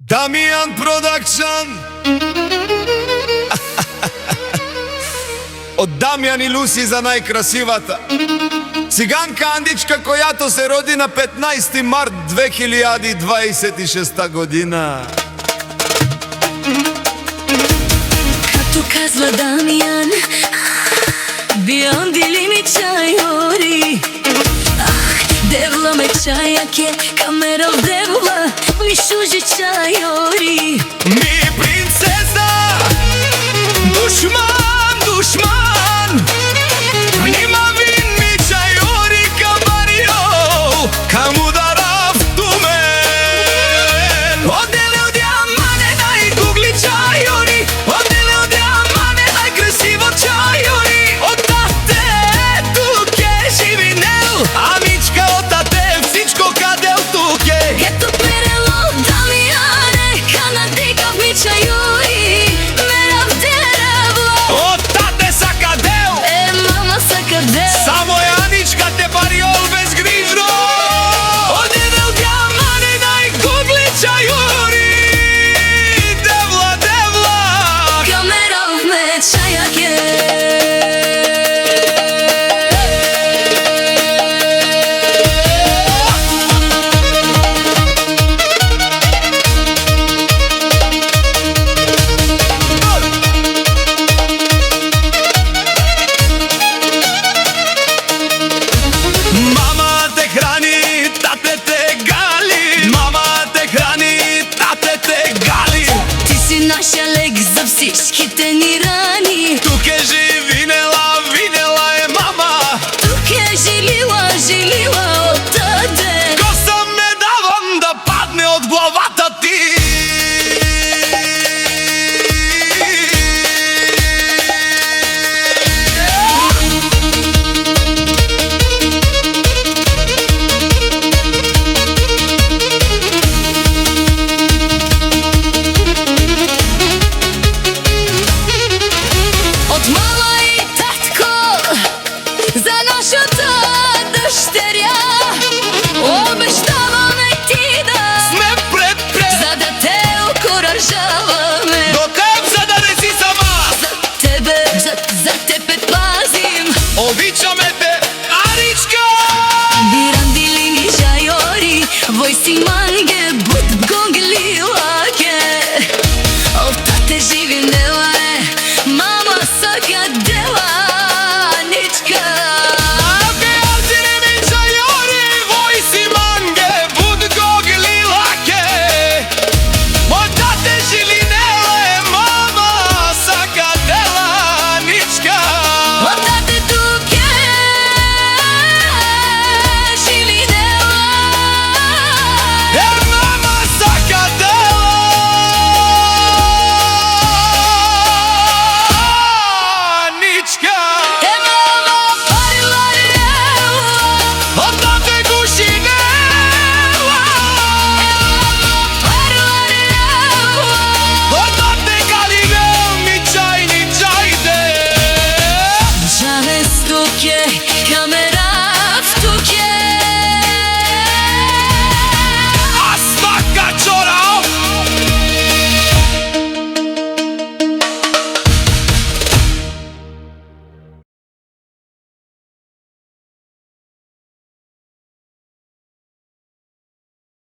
Дамијан Продакшн Од Дамијан и Луси за најкрасивата циганка Андичка, којато се роди на 15 март 2026 година. Като казва Дамијан, Biondi li mi čajori. Devla me čajake, kamerov devla mi šuži čajori. Mi princeza, dušman, dušman, njima vin mi čajori kamario, kamu daraf tu men.